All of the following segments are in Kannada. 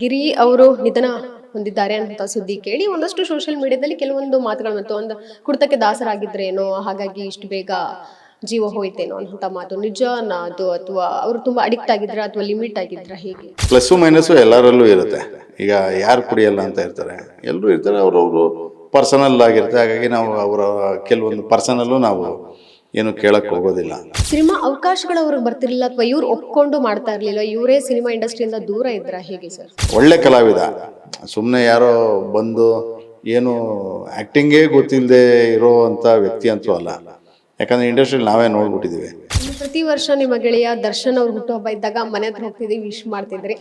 ಗಿರಿ ಅವರು ನಿಧನ ಹೊಂದಿದ್ದಾರೆ ಅನ್ನುವಂತ ಸುದ್ದಿ ಕೇಳಿ ಒಂದಷ್ಟು ಸೋಷಿಯಲ್ ಮೀಡಿಯಾದಲ್ಲಿ ಕೆಲವೊಂದು ಮಾತುಗಳು ಮತ್ತು ಒಂದು ಕುಡಿತಕ್ಕೆ ದಾಸರಾಗಿದ್ರೇನೋ ಹಾಗಾಗಿ ಇಷ್ಟು ಬೇಗ ಜೀವ ಹೋಯ್ತೇನೋ ಅನ್ನುವಂತ ಮಾತು ನಿಜನಾ ಅದು ಅಥವಾ ಅವರು ತುಂಬಾ ಅಡಿಕ್ಟ್ ಆಗಿದ್ರ ಅಥವಾ ಲಿಮಿಟ್ ಆಗಿದ್ರ ಹೇಗೆ? ಪ್ಲಸ್ಸು ಮೈನಸ್ಸು ಎಲ್ಲರಲ್ಲೂ ಇರುತ್ತೆ. ಈಗ ಯಾರು ಕುಡಿಯಲ್ಲ ಅಂತ ಇರ್ತಾರೆ, ಎಲ್ಲರೂ ಇರ್ತಾರೆ. ಅವ್ರವರು ಪರ್ಸನಲ್ ಆಗಿರುತ್ತೆ. ಹಾಗಾಗಿ ನಾವು ಅವರ ಕೆಲವೊಂದು ಪರ್ಸನಲ್ಲು ನಾವು ಏನು ಕೇಳಕ್ಕೆ ಹೋಗೋದಿಲ್ಲ. ಸಿನಿಮಾ ಅವಕಾಶಗಳು ಅವ್ರಿಗೆ ಬರ್ತಿರ್ಲಿಲ್ಲ ಅಥವಾ ಇವ್ರು ಒಪ್ಕೊಂಡು ಮಾಡ್ತಾ ಇರ್ಲಿಲ್ಲ, ಇವರೇ ಸಿನಿಮಾ ಇಂಡಸ್ಟ್ರಿಯಿಂದ ದೂರ ಇದ್ರ ಹೇಗೆ ಸರ್? ಒಳ್ಳೆ ಕಲಾವಿದ, ಸುಮ್ಮನೆ ಯಾರೋ ಬಂದು ಏನು ಆ್ಯಕ್ಟಿಂಗೇ ಗೊತ್ತಿಲ್ಲದೆ ಇರೋ ಅಂಥ ವ್ಯಕ್ತಿ ಅಂತೂ ಅಲ್ಲ. ಯಾಕಂದರೆ ಇಂಡಸ್ಟ್ರಿಯಲ್ಲಿ ನಾವೇ ನೋಡ್ಬಿಟ್ಟಿದ್ದೀವಿ. ಪ್ರತಿ ವರ್ಷ ನಿಮ್ಮ ಗೆಳೆಯ ದರ್ಶನ್ ಅವ್ರ ಹುಟ್ಟುಹಬ್ಬ ಇದ್ದಾಗ ಮನೆ ಹತ್ರ ಹೋಗ್ತಿದ್ರಿ, ವಿಶ್ ಮಾಡ್ತಿದ್ರಿ,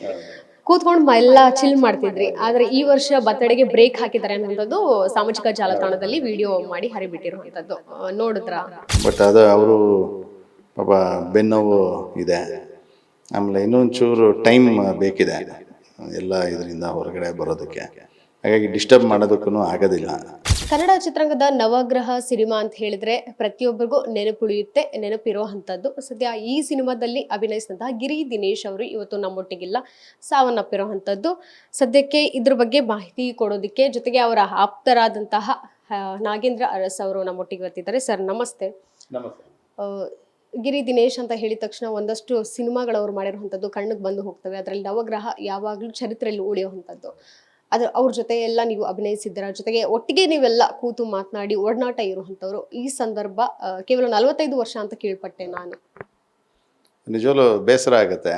ಕೂತ್ಕೊಂಡು ಎಲ್ಲ ಚಿಲ್ ಮಾಡ್ತಿದ್ರಿ. ಆದ್ರೆ ಈ ವರ್ಷ ಬರ್ತಡೆಗೆ ಬ್ರೇಕ್ ಹಾಕಿದ್ದಾರೆ ಅನ್ನೋದು ಸಾಮಾಜಿಕ ಜಾಲತಾಣದಲ್ಲಿ ವಿಡಿಯೋ ಮಾಡಿ ಹರಿಬಿಟ್ಟಿರುವಂತದ್ದು ನೋಡಿದ್ರ? ಬಟ್ ಅದು ಅವರು ಪಾಪ ಬೆನ್ನೋವು ಇದೆ. ಆಮೇಲೆ ಇನ್ನೊಂಚೂರು ಟೈಮ್ ಬೇಕಿದೆ ಎಲ್ಲ ಇದರಿಂದ ಹೊರಗಡೆ ಬರೋದಕ್ಕೆ. ಹಾಗಾಗಿ ಡಿಸ್ಟರ್ಬ್ ಮಾಡೋದಕ್ಕೂ ಆಗೋದಿಲ್ಲ. ಕನ್ನಡ ಚಿತ್ರರಂಗದ ನವಗ್ರಹ ಸಿನಿಮಾ ಅಂತ ಹೇಳಿದ್ರೆ ಪ್ರತಿಯೊಬ್ಬರಿಗೂ ನೆನಪುಳಿಯುತ್ತೆ, ನೆನಪಿರುವಂತದ್ದು. ಸದ್ಯ ಈ ಸಿನಿಮಾದಲ್ಲಿ ಅಭಿನಯಿಸಿದಂತಹ ಗಿರಿ ದಿನೇಶ್ ಅವರು ಇವತ್ತು ನಮ್ಮೊಟ್ಟಿಗಿಲ್ಲ, ಸಾವನ್ನಪ್ಪಿರುವಂತದ್ದು. ಸದ್ಯಕ್ಕೆ ಇದ್ರ ಬಗ್ಗೆ ಮಾಹಿತಿ ಕೊಡೋದಕ್ಕೆ ಜೊತೆಗೆ ಅವರ ಆಪ್ತರಾದಂತಹ ನಾಗೇಂದ್ರ ಅರಸ್ ಅವರು ನಮ್ಮೊಟ್ಟಿಗೆ ಬರ್ತಿದ್ದಾರೆ. ಸರ್ ನಮಸ್ತೆ. ನಮಸ್ತೆ. ಗಿರಿ ದಿನೇಶ್ ಅಂತ ಹೇಳಿದ ತಕ್ಷಣ ಒಂದಷ್ಟು ಸಿನಿಮಾಗಳು ಅವ್ರು ಮಾಡಿರುವಂಥದ್ದು ಕಣ್ಣಿಗೆ ಬಂದು ಹೋಗ್ತವೆ. ಅದರಲ್ಲಿ ನವಗ್ರಹ ಯಾವಾಗಲೂ ಚರಿತ್ರೆಯಲ್ಲಿ ಉಳಿಯುವಂಥದ್ದು. ಅವ್ರ ಜೊತೆ ಎಲ್ಲ ನೀವು ಅಭಿನಯಿಸಿದ್ದೀರ, ಜೊತೆಗೆ ಒಟ್ಟಿಗೆ ನೀವೆಲ್ಲ ಕೂತು ಮಾತನಾಡಿ ಒಡನಾಟ ಇರುವಂಥವ್ರು. ಈ ಸಂದರ್ಭ ಕೇವಲ 45 ವರ್ಷ ಅಂತ ಕೇಳ್ಪಟ್ಟೆ ನಾನು. ನಿಜವಲ್ಲೂ ಬೇಸರ ಆಗುತ್ತೆ.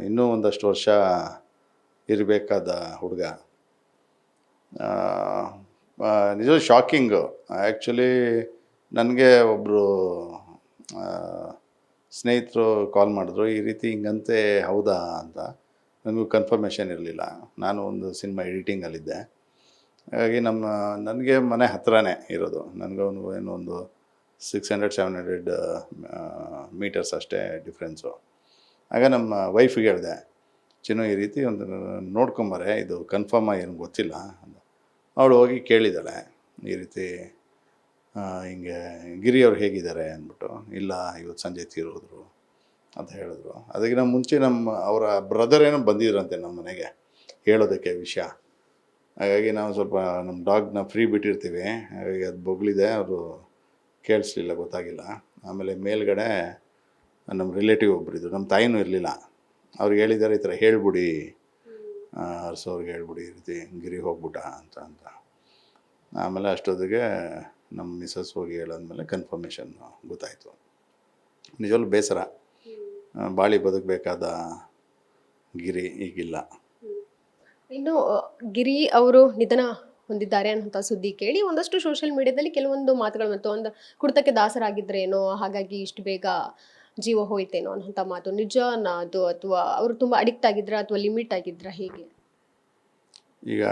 ಇನ್ನೂ ಒಂದಷ್ಟು ವರ್ಷ ಇರಬೇಕಾದ ಹುಡುಗ. ನಿಜವೂ ಶಾಕಿಂಗು. ಆ್ಯಕ್ಚುಲಿ ನನಗೆ ಒಬ್ಬರು ಸ್ನೇಹಿತರು ಕಾಲ್ ಮಾಡಿದ್ರು, ಈ ರೀತಿ ಹಿಂಗಂತೆ ಹೌದಾ ಅಂತ. ನನಗೂ ಕನ್ಫರ್ಮೇಷನ್ ಇರಲಿಲ್ಲ. ನಾನು ಒಂದು ಸಿನಿಮಾ ಎಡಿಟಿಂಗಲ್ಲಿದ್ದೆ. ಹಾಗಾಗಿ ನನಗೆ ಮನೆ ಹತ್ರನೇ ಇರೋದು. ನನಗವನು ಏನೋ ಒಂದು 600-700 ಮೀಟರ್ಸ್ ಅಷ್ಟೇ ಡಿಫ್ರೆನ್ಸು. ಆಗ ನಮ್ಮ ವೈಫಿಗೆ ಹೇಳಿದೆ, ಚಿನ್ನು ಈ ರೀತಿ ಒಂದು ನೋಡ್ಕೊಂಬರೆ, ಇದು ಕನ್ಫರ್ಮ್ ಏನು ಗೊತ್ತಿಲ್ಲ ಅಂತ. ಅವಳು ಹೋಗಿ ಕೇಳಿದ್ದಾಳೆ, ಈ ರೀತಿ ಹಿಂಗೆ ಗಿರಿಯವ್ರು ಹೇಗಿದ್ದಾರೆ ಅಂದ್ಬಿಟ್ಟು. ಇಲ್ಲ, ಇವತ್ತು ಸಂಜೆ ತೀರೋದ್ರು ಅಂತ ಹೇಳಿದ್ರು. ಅದಕ್ಕಿಂತ ಮುಂಚೆ ಅವರ ಬ್ರದರ್ ಏನೋ ಬಂದಿದ್ರಂತೆ ನಮ್ಮ ಮನೆಗೆ ಹೇಳೋದಕ್ಕೆ ವಿಷಯ. ಹಾಗಾಗಿ ನಾವು ಸ್ವಲ್ಪ ನಮ್ಮ ಡಾಗ್ನ ಫ್ರೀ ಬಿಟ್ಟಿರ್ತೀವಿ. ಹಾಗಾಗಿ ಅದು ಬೊಗಳಿದೆ, ಅವರು ಕೇಳಿಸ್ಲಿಲ್ಲ, ಗೊತ್ತಾಗಿಲ್ಲ. ಆಮೇಲೆ ಮೇಲ್ಗಡೆ ನಮ್ಮ ರಿಲೇಟಿವ್ ಒಬ್ಬರಿದ್ರು, ನಮ್ಮ ತಾಯಿನೂ ಇರಲಿಲ್ಲ. ಅವ್ರಿಗೆ ಹೇಳಿದ್ದಾರೆ, ಈ ಥರ ಹೇಳ್ಬಿಡಿ, ಅರ್ಸೋರ್ಗೆ ಹೇಳ್ಬಿಡಿ, ಈ ರೀತಿ ಗಿರಿ ಹೋಗ್ಬಿಟ್ಟ ಅಂತ. ಆಮೇಲೆ ಅಷ್ಟೊತ್ತಿಗೆ ನಮ್ಮ ಮಿಸಸ್ ಹೋಗಿ ಹೇಳಾದ್ಮೇಲೆ ಕನ್ಫರ್ಮೇಷನ್ ಗೊತ್ತಾಯಿತು. ನಿಜವಲ್ಲೂ ಬೇಸರ. ಬಾಳಿ ಬದುಕಬೇಕಾದ ಗಿರಿ ಈಗಿಲ್ಲ. ಇನ್ನು ಗಿರಿ ಅವರು ನಿಧನ ಹೊಂದಿದ್ದಾರೆ ಅನ್ನುವಂಥ ಸುದ್ದಿ ಕೇಳಿ ಒಂದಷ್ಟು ಸೋಷಿಯಲ್ ಮೀಡಿಯಾದಲ್ಲಿ ಕೆಲವೊಂದು ಮಾತುಗಳು ಮತ್ತು ಒಂದು ಕುಡಿತಕ್ಕೆ ದಾಸರಾಗಿದ್ರೇನೋ ಹಾಗಾಗಿ ಇಷ್ಟು ಬೇಗ ಜೀವ ಹೋಯ್ತೇನೋ ಅನ್ನುವಂಥ ಮಾತು ನಿಜನಾ ಅದು ಅಥವಾ ಅವರು ತುಂಬಾ ಅಡಿಕ್ಟ್ ಆಗಿದ್ರ ಅಥವಾ ಲಿಮಿಟ್ ಆಗಿದ್ರ ಹೇಗೆ? ಈಗ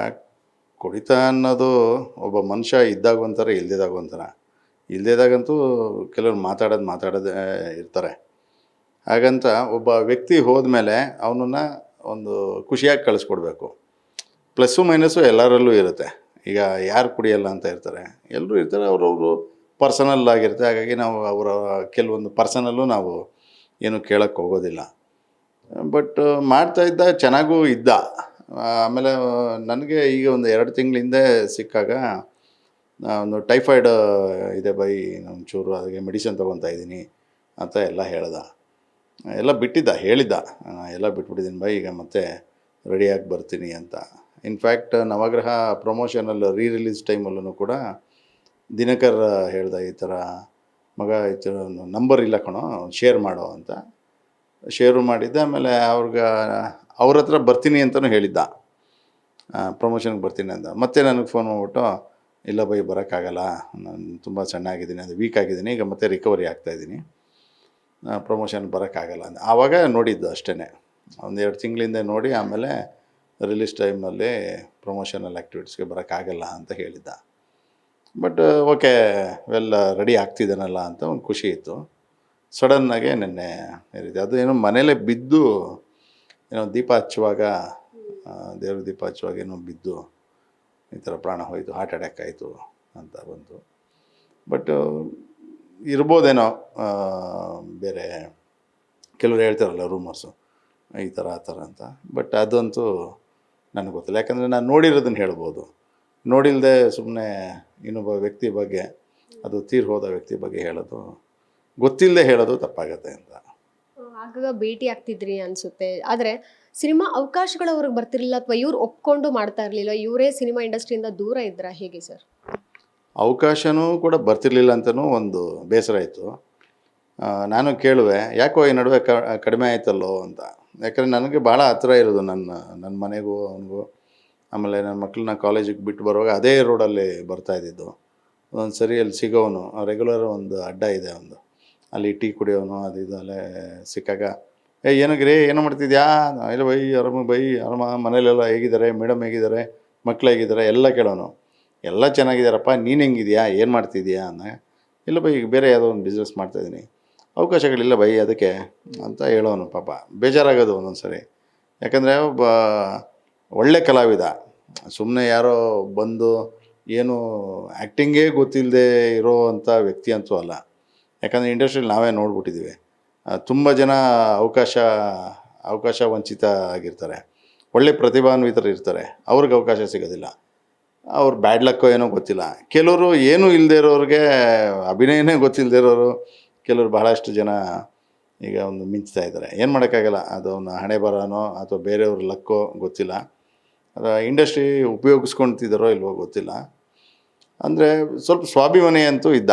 ಕುಡಿತ ಅನ್ನೋದು ಒಬ್ಬ ಮನುಷ್ಯ ಇದ್ದಾಗ ಒಂಥರ, ಇಲ್ದಿದಾಗ ಒಂಥರ. ಇಲ್ದಿದಾಗಂತೂ ಕೆಲವರು ಮಾತಾಡೋದೇ ಇರ್ತಾರೆ. ಹಾಗಂತ ಒಬ್ಬ ವ್ಯಕ್ತಿ ಹೋದ್ಮೇಲೆ ಅವನನ್ನು ಒಂದು ಖುಷಿಯಾಗಿ ಕಳಿಸ್ಕೊಡ್ಬೇಕು. ಪ್ಲಸ್ಸು ಮೈನಸ್ಸು ಎಲ್ಲರಲ್ಲೂ ಇರುತ್ತೆ. ಈಗ ಯಾರು ಕುಡಿಯಲ್ಲ ಅಂತ ಇರ್ತಾರೆ, ಎಲ್ಲರೂ ಇರ್ತಾರೆ. ಅವ್ರವರು ಪರ್ಸನಲ್ ಆಗಿರುತ್ತೆ. ಹಾಗಾಗಿ ನಾವು ಅವರ ಕೆಲವೊಂದು ಪರ್ಸನಲ್ಲು ನಾವು ಏನು ಕೇಳಕ್ಕೆ ಹೋಗೋದಿಲ್ಲ. ಬಟ್ ಮಾಡ್ತಾಯಿದ್ದ, ಚೆನ್ನಾಗೂ ಇದ್ದ. ಆಮೇಲೆ ನನಗೆ ಈಗ ಒಂದು 2 ತಿಂಗಳ ಹಿಂದೆ ಸಿಕ್ಕಾಗ ಒಂದು ಟೈಫಾಯ್ಡ್ ಇದೆ ಬೈ, ಒಂಚೂರು ಅದಕ್ಕೆ ಮೆಡಿಸಿನ್ ತೊಗೊತಾ ಇದ್ದೀನಿ ಅಂತ ಎಲ್ಲ ಹೇಳ್ದ. ಎಲ್ಲ ಹೇಳಿದ್ದ, ಎಲ್ಲ ಬಿಟ್ಬಿಟ್ಟಿದ್ದೀನಿ ಬೈ, ಈಗ ಮತ್ತೆ ರೆಡಿಯಾಗಿ ಬರ್ತೀನಿ ಅಂತ. ಇನ್ಫ್ಯಾಕ್ಟ್ ನವಗ್ರಹ ಪ್ರಮೋಷನಲ್ಲಿ ರಿಲೀಸ್ ಟೈಮಲ್ಲೂ ಕೂಡ ದಿನಕರ್ ಹೇಳ್ದ, ಈ ಥರ ಮಗ ಈ ಥರ ನಂಬರ್ ಇಲ್ಲ ಕಣೋ, ಶೇರ್ ಮಾಡೋ ಅಂತ. ಶೇರು ಮಾಡಿದ್ದೆ. ಆಮೇಲೆ ಅವ್ರ ಹತ್ರ ಬರ್ತೀನಿ ಅಂತಲೂ ಹೇಳಿದ್ದ, ಪ್ರಮೋಷನ್ಗೆ ಬರ್ತೀನಿ ಅಂತ. ಮತ್ತೆ ನನಗೆ ಫೋನ್ ಮಾಡಿಬಿಟ್ಟು, ಇಲ್ಲ ಬೈ ಬರೋಕ್ಕಾಗಲ್ಲ, ನಾನು ತುಂಬ ಸಣ್ಣಾಗಿದ್ದೀನಿ, ಅದು ವೀಕ್ ಆಗಿದ್ದೀನಿ, ಈಗ ಮತ್ತೆ ರಿಕವರಿ ಆಗ್ತಾಯಿದ್ದೀನಿ, ಪ್ರಮೋಷನ್ ಬರೋಕ್ಕಾಗಲ್ಲ ಅಂತ. ಆವಾಗ ನೋಡಿದ್ದು ಅಷ್ಟೇ, ಒಂದು 2 ತಿಂಗಳಿಂದ ನೋಡಿ. ಆಮೇಲೆ ರಿಲೀಸ್ ಟೈಮಲ್ಲಿ ಪ್ರಮೋಷನಲ್ ಆ್ಯಕ್ಟಿವಿಟೀಸ್ಗೆ ಬರೋಕ್ಕಾಗಲ್ಲ ಅಂತ ಹೇಳಿದ್ದ. ಬಟ್ ಓಕೆ, ವೆಲ್ ರೆಡಿ ಆಗ್ತಿದ್ದಾನಲ್ಲ ಅಂತ ಒಂದು ಖುಷಿ ಇತ್ತು. ಸಡನ್ನಾಗೆ ನೆನ್ನೆ ಹೇಳಿದೆ. ಅದು ಏನೋ ಮನೇಲೇ ಬಿದ್ದು, ಏನೋ ದೀಪ ಹಚ್ಚುವಾಗ, ದೇವ್ರ ದೀಪ ಹಚ್ಚುವಾಗ ಏನೋ ಬಿದ್ದು ಈ ಥರ ಪ್ರಾಣ ಹೋಯಿತು, ಹಾರ್ಟ್ ಅಟ್ಯಾಕ್ ಆಯಿತು ಅಂತ ಬಂತು. ಬಟ್ ಇರ್ಬೋದೇನೋ ಬೇರೆ ಕೆಲವರು ಹೇಳ್ತಾರಲ್ಲ ರೂಮರ್ಸು, ಈ ಥರ ಆ ಥರ ಅಂತ. ಬಟ್ ಅದಂತೂ ನನಗೆ ಗೊತ್ತಿಲ್ಲ, ಯಾಕಂದರೆ ನಾನು ನೋಡಿರೋದನ್ನು ಹೇಳ್ಬೋದು, ನೋಡಿಲ್ಲದೆ ಸುಮ್ಮನೆ ಇನ್ನೊಬ್ಬ ವ್ಯಕ್ತಿ ಬಗ್ಗೆ, ಅದು ತೀರ್ ಹೋದ ವ್ಯಕ್ತಿ ಬಗ್ಗೆ ಹೇಳೋದು, ಗೊತ್ತಿಲ್ಲದೆ ಹೇಳೋದು ತಪ್ಪಾಗತ್ತೆ ಅಂತ. ಆಗಾಗ ಭೇಟಿ ಆಗ್ತಿದ್ರಿ ಅನ್ಸುತ್ತೆ, ಆದರೆ ಸಿನಿಮಾ ಅವಕಾಶಗಳು ಅವ್ರಿಗೆ ಬರ್ತಿರ್ಲಿಲ್ಲ ಅಥವಾ ಇವ್ರು ಒಪ್ಕೊಂಡು ಮಾಡ್ತಾ ಇರಲಿಲ್ಲ, ಇವರೇ ಸಿನಿಮಾ ಇಂಡಸ್ಟ್ರಿಯಿಂದ ದೂರ ಇದ್ರ, ಹೇಗೆ ಸರ್? ಅವಕಾಶನೂ ಕೂಡ ಬರ್ತಿರ್ಲಿಲ್ಲ ಅಂತಲೂ ಒಂದು ಬೇಸರ ಇತ್ತು. ನಾನು ಕೇಳುವೆ, ಯಾಕೋ ಈ ನಡುವೆ ಕಡಿಮೆ ಆಯ್ತಲ್ಲೋ ಅಂತ. ಯಾಕಂದರೆ ನನಗೆ ಭಾಳ ಹತ್ತಿರ ಇರೋದು ನನ್ನ ಮನೆಗೂ ಅವನಿಗೂ. ಆಮೇಲೆ ನನ್ನ ಮಕ್ಕಳನ್ನ ಕಾಲೇಜಿಗೆ ಬಿಟ್ಟು ಬರುವಾಗ ಅದೇ ರೋಡಲ್ಲಿ ಬರ್ತಾಯಿದ್ದಿದ್ದು. ಒಂದು ಸರಿ ಅಲ್ಲಿ ಸಿಗೋವನು, ರೆಗ್ಯುಲರ್ ಒಂದು ಅಡ್ಡ ಇದೆ ಒಂದು, ಅಲ್ಲಿ ಟೀ ಕುಡಿಯೋನು ಅದು ಇದು ಅಲ್ಲೇ ಸಿಕ್ಕಾಗ, ಏನಗ್ರಿ ಏನು ಮಾಡ್ತಿದ್ಯಾ, ಇಲ್ಲ ಬೈ ಆರಾಮ ಮನೇಲೆಲ್ಲ ಹೇಗಿದ್ದಾರೆ, ಮೇಡಮ್ ಹೇಗಿದ್ದಾರೆ, ಮಕ್ಳು ಹೇಗಿದ್ದಾರೆ ಎಲ್ಲ ಕೇಳೋನು. ಎಲ್ಲ ಚೆನ್ನಾಗಿದ್ದಾರಪ್ಪ, ನೀನು ಹೆಂಗಿದ್ಯಾ, ಏನು ಮಾಡ್ತಿದ್ಯಾ ಅಂದ. ಇಲ್ಲ ಬೈ, ಈಗ ಬೇರೆ ಯಾವುದೋ ಒಂದು ಬಿಸ್ನೆಸ್ ಮಾಡ್ತಾಯಿದ್ದೀನಿ, ಅವಕಾಶಗಳಿಲ್ಲ ಬೈ ಅದಕ್ಕೆ ಅಂತ ಹೇಳೋನು. ಪಾಪ ಬೇಜಾರಾಗೋದು ಒಂದೊಂದು ಸರಿ, ಯಾಕಂದರೆ ಒಬ್ಬ ಒಳ್ಳೆ ಕಲಾವಿದ, ಸುಮ್ಮನೆ ಯಾರೋ ಬಂದು ಏನು ಆ್ಯಕ್ಟಿಂಗೇ ಗೊತ್ತಿಲ್ಲದೆ ಇರೋ ಅಂಥ ವ್ಯಕ್ತಿ ಅಂತೂ ಅಲ್ಲ. ಯಾಕಂದರೆ ಇಂಡಸ್ಟ್ರಿಯಲ್ಲಿ ನಾವೇ ನೋಡ್ಬಿಟ್ಟಿದ್ದೀವಿ, ತುಂಬ ಜನ ಅವಕಾಶ ವಂಚಿತ ಆಗಿರ್ತಾರೆ, ಒಳ್ಳೆ ಪ್ರತಿಭಾನ್ವಿತರು ಇರ್ತಾರೆ, ಅವ್ರಿಗೆ ಅವಕಾಶ ಸಿಗೋದಿಲ್ಲ. ಅವ್ರು ಬ್ಯಾಡ್ ಲಕ್ಕೋ ಏನೋ ಗೊತ್ತಿಲ್ಲ. ಕೆಲವರು ಏನೂ ಇಲ್ಲದೆ ಇರೋರಿಗೆ, ಅಭಿನಯನೇ ಗೊತ್ತಿಲ್ಲದೆ ಇರೋರು ಕೆಲವರು ಬಹಳಷ್ಟು ಜನ ಈಗ ಒಂದು ಮಿಂಚ್ತಾ ಇದ್ದಾರೆ. ಏನು ಮಾಡೋಕ್ಕಾಗಲ್ಲ, ಅದು ಅವನ ಹಣೆ ಬರನೋ ಅಥವಾ ಬೇರೆಯವ್ರ ಲಕ್ಕೋ ಗೊತ್ತಿಲ್ಲ. ಅದು ಇಂಡಸ್ಟ್ರಿ ಉಪಯೋಗಿಸ್ಕೊಳ್ತಿದ್ದಾರೋ ಇಲ್ವೋ ಗೊತ್ತಿಲ್ಲ. ಅಂದರೆ ಸ್ವಲ್ಪ ಸ್ವಾಭಿಮಾನಿ ಅಂತೂ ಇದ್ದ,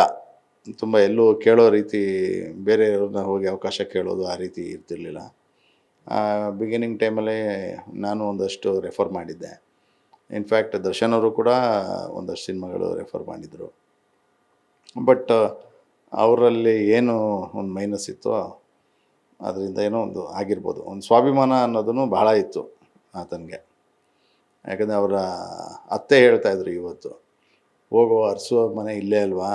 ತುಂಬ ಎಲ್ಲೂ ಕೇಳೋ ರೀತಿ, ಬೇರೆಯವ್ರನ್ನ ಹೋಗಿ ಅವಕಾಶ ಕೇಳೋದು ಆ ರೀತಿ ಇರ್ತಿರ್ಲಿಲ್ಲ. ಬಿಗಿನಿಂಗ್ ಟೈಮಲ್ಲಿ ನಾನು ಒಂದಷ್ಟು ರೆಫರ್ ಮಾಡಿದ್ದೆ. ಇನ್ಫ್ಯಾಕ್ಟ್ ದರ್ಶನ್ ಅವರು ಕೂಡ ಒಂದಷ್ಟು ಸಿನಿಮಾಗಳು ರೆಫರ್ ಮಾಡಿದರು. ಬಟ್ ಅವರಲ್ಲಿ ಏನು ಒಂದು ಮೈನಸ್ ಇತ್ತೋ ಅದರಿಂದ ಏನೋ ಒಂದು ಆಗಿರ್ಬೋದು. ಒಂದು ಸ್ವಾಭಿಮಾನ ಅನ್ನೋದನ್ನು ಬಹಳ ಇತ್ತು ಆತನಿಗೆ. ಯಾಕಂದರೆ ಅವರ ಅತ್ತೆ ಹೇಳ್ತಾಯಿದ್ರು, ಇವತ್ತು ಹೋಗೋ ಅರಸು ಮನೆ ಇಲ್ಲೇ ಅಲ್ವಾ,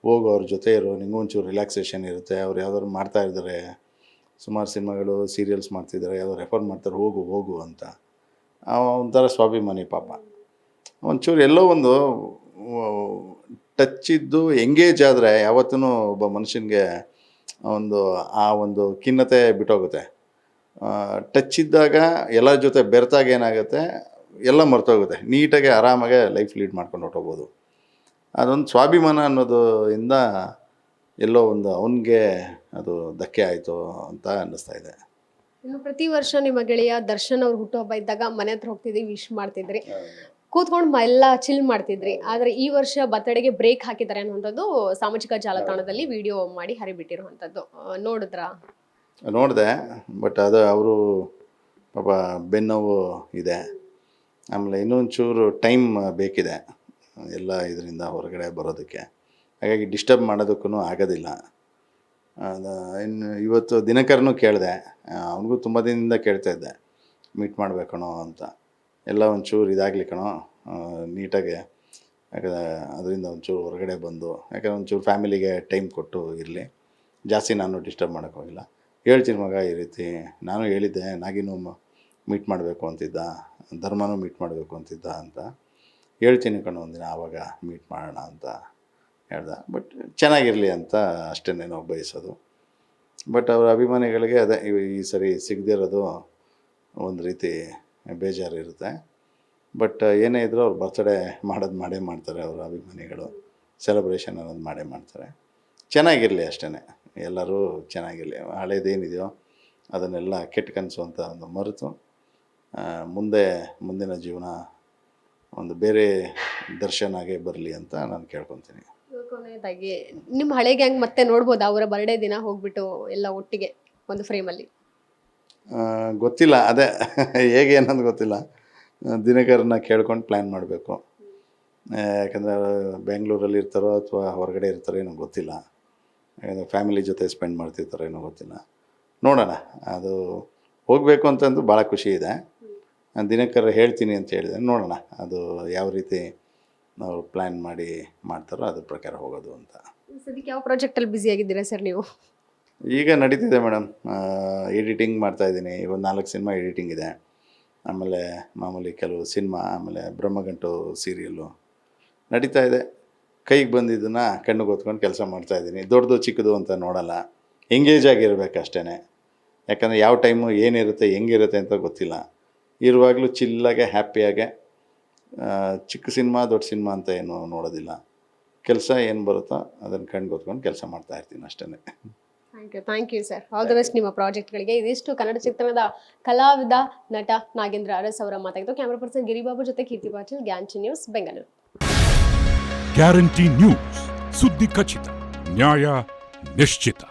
ಹೋಗು ಅವ್ರ ಜೊತೆ ಇರೋ, ನಿಂಗೂ ಒಂಚೂರು ರಿಲ್ಯಾಕ್ಸೇಷನ್ ಇರುತ್ತೆ. ಅವ್ರು ಯಾವ್ದಾದ್ರು ಮಾಡ್ತಾಯಿದ್ದಾರೆ, ಸುಮಾರು ಸಿನಿಮಾಗಳು ಸೀರಿಯಲ್ಸ್ ಮಾಡ್ತಿದ್ದಾರೆ, ಯಾವ್ದಾದ್ರು ರೆಫರ್ ಮಾಡ್ತಾರೆ, ಹೋಗು ಅಂತ. ಒಂಥರ ಸ್ವಾಭಿಮಾನಿ ಪಾಪ. ಒಂಚೂರು ಎಲ್ಲೋ ಒಂದು ಟಚ್ ಇದ್ದು ಎಂಗೇಜ್ ಆದರೆ ಯಾವತ್ತೂ ಒಬ್ಬ ಮನುಷ್ಯನಿಗೆ ಒಂದು ಖಿನ್ನತೆ ಬಿಟ್ಟೋಗುತ್ತೆ. ಟಚ್ ಇದ್ದಾಗ ಎಲ್ಲರ ಜೊತೆ ಬೆರೆತಾಗ ಏನಾಗುತ್ತೆ, ಎಲ್ಲ ಮರ್ತೋಗುತ್ತೆ, ನೀಟಾಗಿ ಆರಾಮಾಗೆ ಲೈಫ್ ಲೀಡ್ ಮಾಡ್ಕೊಂಡು ಹೊರಟೋಗ್ಬೋದು. ಅದೊಂದು ಸ್ವಾಭಿಮಾನ ಅನ್ನೋದು ಇಂದ ಎಲ್ಲೋ ಒಂದು ಅವನಿಗೆ ಅದು ಧಕ್ಕೆ ಆಯಿತು ಅಂತ ಅನ್ನಿಸ್ತಾ ಇದೆ. ಇನ್ನು ಪ್ರತಿ ವರ್ಷ ನಿಮ್ಮ ಗೆಳೆಯ ದರ್ಶನ್ ಅವ್ರ ಹುಟ್ಟುಹಬ್ಬ ಇದ್ದಾಗ ಮನೆ ಹತ್ರ ಹೋಗ್ತಿದ್ರಿ, ವಿಶ್ ಮಾಡ್ತಿದ್ರಿ, ಕೂತ್ಕೊಂಡು ಎಲ್ಲ ಚಿಲ್ ಮಾಡ್ತಿದ್ರಿ. ಆದರೆ ಈ ವರ್ಷ ಬರ್ತಡೆಗೆ ಬ್ರೇಕ್ ಹಾಕಿದ್ದಾರೆ ಅನ್ನೋಂಥದ್ದು ಸಾಮಾಜಿಕ ಜಾಲತಾಣದಲ್ಲಿ ವಿಡಿಯೋ ಮಾಡಿ ಹರಿಬಿಟ್ಟಿರುವಂಥದ್ದು ನೋಡಿದೆ. ಬಟ್ ಅದು ಅವರು ಪಾಪ ಬೆನ್ನೋವು ಇದೆ. ಆಮೇಲೆ ಇನ್ನೊಂಚೂರು ಟೈಮ್ ಬೇಕಿದೆ ಎಲ್ಲ ಇದರಿಂದ ಹೊರಗಡೆ ಬರೋದಕ್ಕೆ. ಹಾಗಾಗಿ ಡಿಸ್ಟರ್ಬ್ ಮಾಡೋದಕ್ಕೂ ಆಗೋದಿಲ್ಲ. ಇನ್ನು ಇವತ್ತು ದಿನಕರನೂ ಕೇಳಿದೆ, ಅವನಿಗೂ ತುಂಬ ದಿನದಿಂದ ಕೇಳ್ತಾ ಇದ್ದೆ, ಮೀಟ್ ಮಾಡಬೇಕಣೋ ಅಂತ. ಎಲ್ಲ ಒಂಚೂರು ಇದಾಗಲಿ ಕಣೋ ನೀಟಾಗಿ, ಯಾಕಂದರೆ ಅದರಿಂದ ಒಂಚೂರು ಹೊರಗಡೆ ಬಂದು, ಯಾಕಂದರೆ ಒಂಚೂರು ಫ್ಯಾಮಿಲಿಗೆ ಟೈಮ್ ಕೊಟ್ಟು ಇರಲಿ, ಜಾಸ್ತಿ ನಾನು ಡಿಸ್ಟರ್ಬ್ ಮಾಡೋಕ್ಕೋಗಿಲ್ಲ. ಹೇಳ್ತೀನಿ ಮಗ ಈ ರೀತಿ, ನಾನು ಹೇಳಿದ್ದೆ ನಾಗಿನೂ ಮೀಟ್ ಮಾಡಬೇಕು ಅಂತಿದ್ದ, ಧರ್ಮನೂ ಮೀಟ್ ಮಾಡಬೇಕು ಅಂತಿದ್ದ ಅಂತ. ಹೇಳ್ತೀನಿ ಕಣೋ ಒಂದಿನ, ಆವಾಗ ಮೀಟ್ ಮಾಡೋಣ ಅಂತ ಹೇಳ್ದೆ. ಬಟ್ ಚೆನ್ನಾಗಿರಲಿ ಅಂತ ಅಷ್ಟೇ ನಾವು ಬಯಸೋದು. ಬಟ್ ಅವರ ಅಭಿಮಾನಿಗಳಿಗೆ ಅದೇ ಈ ಸರಿ ಸಿಗದಿರೋದು ಒಂದು ರೀತಿ ಬೇಜಾರಿರುತ್ತೆ. ಬಟ್ ಏನೇ ಇದ್ದರೂ ಅವ್ರು ಬರ್ತಡೇ ಮಾಡೇ ಮಾಡ್ತಾರೆ, ಅವರ ಅಭಿಮಾನಿಗಳು ಸೆಲೆಬ್ರೇಷನ್ ಅನ್ನೋದು ಮಾಡೇ ಮಾಡ್ತಾರೆ. ಚೆನ್ನಾಗಿರಲಿ ಅಷ್ಟೇ, ಎಲ್ಲರೂ ಚೆನ್ನಾಗಿರಲಿ. ಹಳೇದೇನಿದೆಯೋ ಅದನ್ನೆಲ್ಲ ಕೆಟ್ಟ ಕನಸು ಅಂತ ಒಂದು ಮರೆತು ಮುಂದಿನ ಜೀವನ ಒಂದು ಬೇರೆ ದರ್ಶನಾಗೆ ಬರಲಿ ಅಂತ ನಾನು ಕೇಳ್ಕೊತೀನಿ. ಕೊನೆಯದಾಗಿ ನಿಮ್ಮ ಹಳೆ ಗ್ಯಾಂಗ್ ಮತ್ತೆ ನೋಡ್ಬೋದು ಅವರ ಬರ್ಡೇ ದಿನ ಹೋಗ್ಬಿಟ್ಟು ಎಲ್ಲ ಒಟ್ಟಿಗೆ ಒಂದು ಫ್ರೇಮಲ್ಲಿ? ಗೊತ್ತಿಲ್ಲ, ಅದೇ ಹೇಗೆ ಅನ್ನೋದು ಗೊತ್ತಿಲ್ಲ. ದಿನಕರನ್ನ ಕೇಳ್ಕೊಂಡು ಪ್ಲ್ಯಾನ್ ಮಾಡಬೇಕು. ಯಾಕಂದರೆ ಬೆಂಗಳೂರಲ್ಲಿ ಇರ್ತಾರೋ ಅಥವಾ ಹೊರಗಡೆ ಇರ್ತಾರೋ ಏನೋ ಗೊತ್ತಿಲ್ಲ. ಯಾಕಂದರೆ ಫ್ಯಾಮಿಲಿ ಜೊತೆ ಸ್ಪೆಂಡ್ ಮಾಡ್ತಿರ್ತಾರೋ ಏನೋ ಗೊತ್ತಿಲ್ಲ. ನೋಡೋಣ. ಅದು ಹೋಗಬೇಕು ಅಂತಂದು ಭಾಳ ಖುಷಿ ಇದೆ. ದಿನಕರ ಹೇಳ್ತೀನಿ ಅಂತ ಹೇಳಿದೆ, ನೋಡೋಣ ಅದು ಯಾವ ರೀತಿ ನಾವು ಪ್ಲ್ಯಾನ್ ಮಾಡ್ತಾರೋ ಅದ್ರ ಪ್ರಕಾರ ಹೋಗೋದು ಅಂತ. ಸದ್ಯಕ್ಕೆ ಯಾವ ಪ್ರಾಜೆಕ್ಟಲ್ಲಿ ಬ್ಯುಸಿ ಆಗಿದ್ದೀರಾ ಸರ್ ನೀವು? ಈಗ ನಡೀತಿದೆ ಮೇಡಮ್, ಎಡಿಟಿಂಗ್ ಮಾಡ್ತಾಯಿದ್ದೀನಿ. ಒಂದು 4 ಸಿನಿಮಾ ಎಡಿಟಿಂಗ್ ಇದೆ. ಆಮೇಲೆ ಮಾಮೂಲಿ ಕೆಲವು ಸಿನಿಮಾ, ಆಮೇಲೆ ಬ್ರಹ್ಮಗಂಟು ಸೀರಿಯಲ್ಲು ನಡೀತಾ ಇದೆ. ಕೈಗೆ ಬಂದಿದ್ದನ್ನು ಕಣ್ಣಿಗೆ ಹೊತ್ಕೊಂಡು ಕೆಲಸ ಮಾಡ್ತಾಯಿದ್ದೀನಿ. ದೊಡ್ಡದು ಚಿಕ್ಕದು ಅಂತ ನೋಡಲ್ಲ, ಎಂಗೇಜ್ ಆಗಿರ್ಬೇಕು ಅಷ್ಟೇ. ಯಾಕಂದರೆ ಯಾವ ಟೈಮು ಏನಿರುತ್ತೆ ಹೆಂಗಿರುತ್ತೆ ಅಂತ ಗೊತ್ತಿಲ್ಲ. ಇರುವಾಗಲೂ ಚಿಲ್ಲಾಗೆ ಹ್ಯಾಪಿಯಾಗೆ ಚಿಕ್ಕ ಸಿನಿಮಾ ದೊಡ್ಡ ಸಿನಿಮಾ ಅಂತ ಏನು ನೋಡೋದಿಲ್ಲ. ಕೆಲಸ ಏನು ಬರುತ್ತೋ ಅದನ್ನು ಕಣ್ಣು ಗೊತ್ಕೊಂಡು ಕೆಲಸ ಮಾಡ್ತಾಯಿರ್ತೀನಿ ಅಷ್ಟೇ. Thank you sir. All the best ನಿಮ್ಮ ಪ್ರಾಜೆಕ್ಟ್ಗಳಿಗೆ. ಇದಿಷ್ಟು ಕನ್ನಡ ಚಿತ್ರದ ಕಲಾವಿದ ನಟ ನಾಗೇಂದ್ರ ಅರಸ್ ಅವರ ಮಾತಾಗಿತ್ತು. ಕ್ಯಾಮರಾ ಪರ್ಸನ್ ಗಿರಿಬಾಬು ಜೊತೆ ಕೀರ್ತಿ ಪಾಟೀಲ್, ಗ್ಯಾನ್ಚಿ ನ್ಯೂಸ್, ಬೆಂಗಳೂರು. ಗ್ಯಾರಂಟಿ ನ್ಯೂಸ್, ಸುದ್ದಿ ಖಚಿತ, ನ್ಯಾಯ ನಿಶ್ಚಿತ.